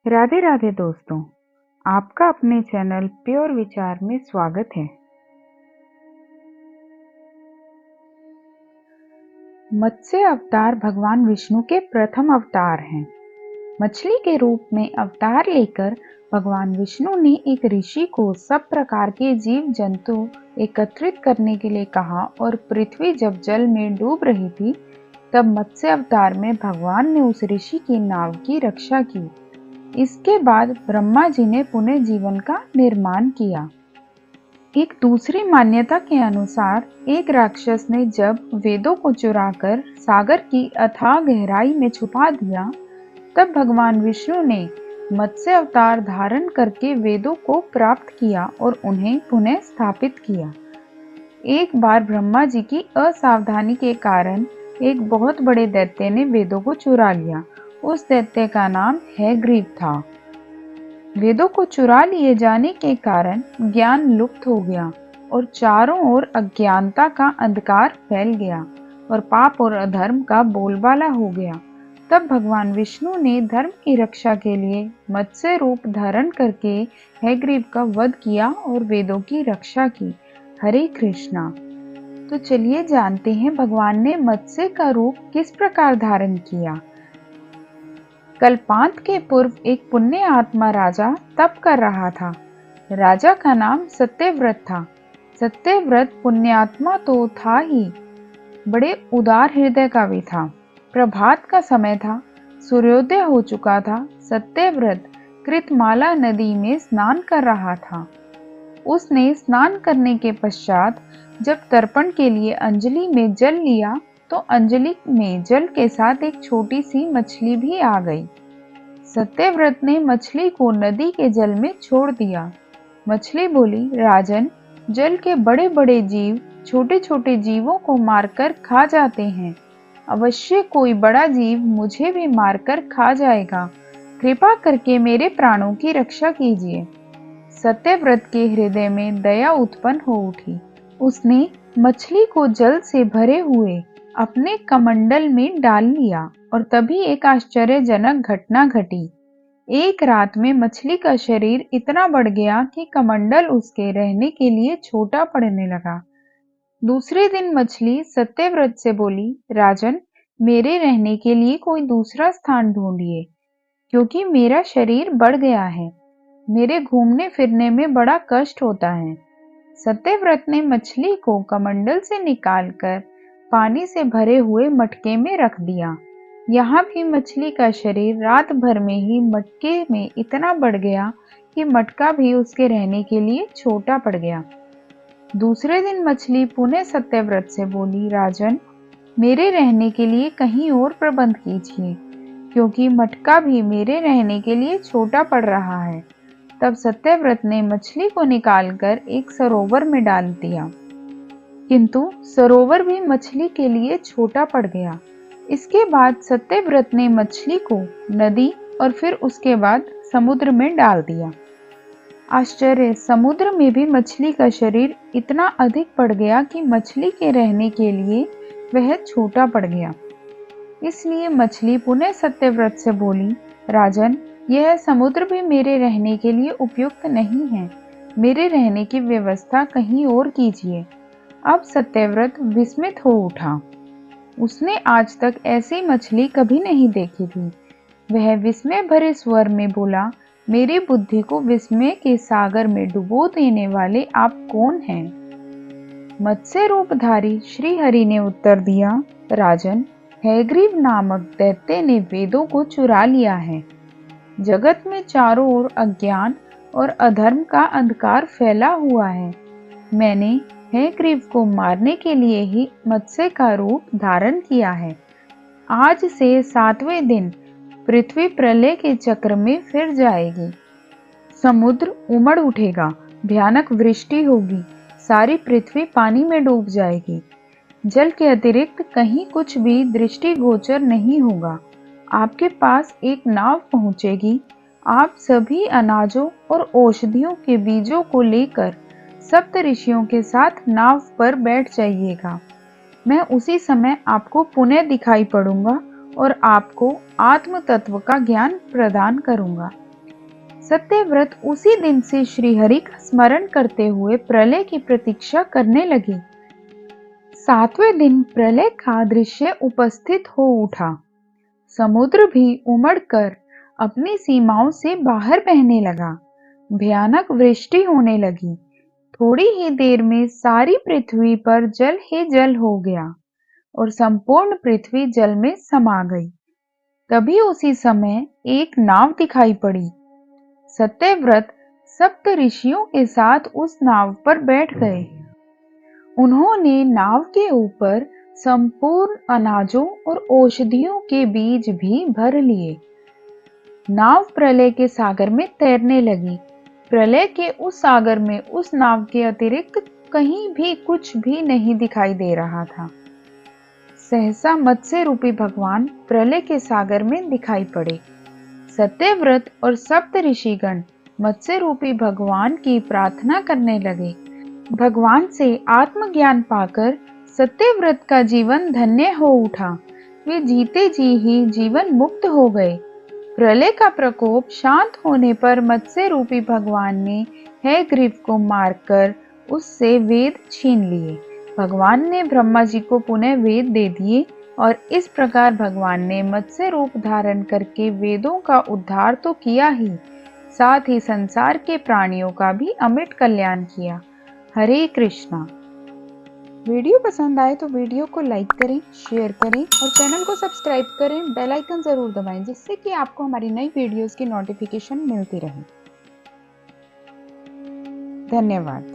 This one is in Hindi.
राधे राधे दोस्तों, आपका अपने चैनल प्योर विचार में स्वागत है। मत्स्य अवतार भगवान विष्णु के प्रथम अवतार हैं। मछली के रूप में अवतार लेकर भगवान विष्णु ने एक ऋषि को सब प्रकार के जीव जंतु एकत्रित करने के लिए कहा और पृथ्वी जब जल में डूब रही थी तब मत्स्य अवतार में भगवान ने उस ऋषि की नाव की रक्षा की। इसके बाद ब्रह्मा जी ने पुनः जीवन का निर्माण किया। एक दूसरी मान्यता के अनुसार एक राक्षस ने जब वेदों को चुराकर सागर की अथाह गहराई में छुपा दिया, तब भगवान विष्णु ने मत्स्य अवतार धारण करके वेदों को प्राप्त किया और उन्हें पुनः स्थापित किया। एक बार ब्रह्मा जी की असावधानी के कारण एक बहुत बड़े दैत्य ने वेदों को चुरा लिया। उस दैत्य का नाम हैग्रीव था। वेदों को चुरा लिए जाने के कारण ज्ञान लुप्त हो गया और चारों ओर अज्ञानता का अंधकार फैल गया और पाप और अधर्म का बोलबाला हो गया। तब भगवान विष्णु ने धर्म की रक्षा के लिए मत्स्य रूप धारण करके हैग्रीव का वध किया और वेदों की रक्षा की। हरे कृष्णा। तो चलिए जानते हैं भगवान ने मत्स्य का रूप किस प्रकार धारण किया। कल्पांत के पूर्व एक पुण्य आत्मा राजा तप कर रहा था। राजा का नाम सत्यव्रत था। सत्यव्रत पुण्यात्मा तो था ही, बड़े उदार हृदय का भी था। प्रभात का समय था, सूर्योदय हो चुका था। सत्यव्रत कृतमाला नदी में स्नान कर रहा था। उसने स्नान करने के पश्चात जब तर्पण के लिए अंजलि में जल लिया तो अंजलि में जल के साथ एक छोटी सी मछली भी आ गई। सत्यव्रत ने मछली को नदी के जल में छोड़ दिया। मछली बोली, राजन, जल के बड़े बड़े जीव छोटे छोटे जीवों को मारकर खा जाते हैं। अवश्य कोई बड़ा जीव मुझे भी मारकर खा जाएगा। कृपा करके मेरे प्राणों की रक्षा कीजिए। सत्यव्रत के हृदय में दया उत्पन्न हो उठी। उसने मछली को जल से भरे हुए अपने कमंडल में डाल लिया और तभी एक आश्चर्यजनक घटना घटी। एक रात में मछली का शरीर इतना बढ़ गया कि कमंडल उसके रहने के लिए छोटा पड़ने लगा। दूसरे दिन मछली सत्यव्रत से बोली, राजन, मेरे रहने के लिए कोई दूसरा स्थान ढूंढिए, क्योंकि मेरा शरीर बढ़ गया है। मेरे घूमने फिरने में बड़ा कष्ट होता है। सत्यव्रत ने मछली को कमंडल से निकालकर पानी से भरे हुए मटके में रख दिया। यहाँ भी मछली का शरीर रात भर में ही मटके में इतना बढ़ गया कि मटका भी उसके रहने के लिए छोटा पड़ गया। दूसरे दिन मछली पुनः सत्यव्रत से बोली, राजन, मेरे रहने के लिए कहीं और प्रबंध कीजिए, क्योंकि मटका भी मेरे रहने के लिए छोटा पड़ रहा है। तब सत्यव्रत ने मछली को निकालकर एक सरोवर में डाल दिया, किंतु सरोवर भी मछली के लिए छोटा पड़ गया। इसके बाद सत्यव्रत ने मछली को नदी और फिर उसके बाद समुद्र में डाल दिया। आश्चर्य, समुद्र में भी मछली का शरीर इतना अधिक बढ़ गया कि मछली के रहने के लिए वह छोटा पड़ गया। इसलिए मछली पुनः सत्यव्रत से बोली, राजन, यह समुद्र भी मेरे रहने के लिए उपयुक्त नहीं है। मेरे रहने की व्यवस्था कहीं और कीजिए। अब सत्यव्रत विस्मित हो उठा। उसने आज तक ऐसी मछली कभी नहीं देखी थी। वह विस्मय भरे स्वर में बोला, मेरी बुद्धि को विस्मय के सागर में डुबो देने वाले आप कौन हैं? मत्स्य रूपधारी श्री हरि ने उत्तर दिया, राजन, हैग्रीव नामक दैत्य ने वेदों को चुरा लिया है। जगत में चारों ओर अज्ञान और अधर्म का अंधकार फैला हुआ है। मैंने हैग्रीव को मारने के लिए ही मत्स्य का रूप धारण किया है। आज से 7वें दिन पृथ्वी प्रलय के चक्र में फिर जाएगी। समुद्र उमड़ उठेगा, भयानक वृष्टि होगी, सारी पृथ्वी पानी में डूब जाएगी। जल के अतिरिक्त कहीं कुछ भी दृष्टिगोचर नहीं होगा। आपके पास एक नाव पहुंचेगी। आप सभी अनाजों और औषधियों के बीजों को लेकर सप्त ऋषियों के साथ नाव पर बैठ जाइएगा। मैं उसी समय आपको पुनः दिखाई पड़ूंगा और आपको आत्म तत्व का ज्ञान प्रदान करूंगा। सत्यव्रत उसी दिन से श्रीहरि का स्मरण करते हुए प्रलय की प्रतीक्षा करने लगे। 7वें दिन प्रलय का दृश्य उपस्थित हो उठा। समुद्र भी उमड़कर अपनी सीमाओं से बाहर बहने लगा। भयानक वृष्टि होने लगी। थोड़ी ही देर में सारी पृथ्वी पर जल ही जल हो गया और संपूर्ण पृथ्वी जल में समा गई। तभी उसी समय एक नाव दिखाई पड़ी। सत्यव्रत सप्त ऋषियों के साथ उस नाव पर बैठ गए। उन्होंने नाव के ऊपर संपूर्ण अनाजों और औषधियों के बीज भी भर लिए। नाव प्रलय के सागर में तैरने लगी। प्रलय के उस सागर में उस नाव के अतिरिक्त कहीं भी कुछ भी नहीं दिखाई दे रहा था। सहसा मत्स्य रूपी भगवान प्रलय के सागर में दिखाई पड़े। सत्यव्रत और सप्त ऋषिगण मत्स्य रूपी भगवान की प्रार्थना करने लगे। भगवान से आत्मज्ञान पाकर सत्यव्रत का जीवन धन्य हो उठा। वे जीते जी ही जीवन मुक्त हो गए। प्रलय का प्रकोप शांत होने पर मत्स्य रूपी भगवान ने हयग्रीव को मारकर उससे वेद छीन लिए। भगवान ने ब्रह्मा जी को पुनः वेद दे दिए और इस प्रकार भगवान ने मत्स्य रूप धारण करके वेदों का उद्धार तो किया ही, साथ ही संसार के प्राणियों का भी अमिट कल्याण किया। हरे कृष्णा। वीडियो पसंद आए तो वीडियो को लाइक करें, शेयर करें और चैनल को सब्सक्राइब करें। बेल आइकन जरूर दबाएं जिससे कि आपको हमारी नई वीडियोस की नोटिफिकेशन मिलती रहे। धन्यवाद।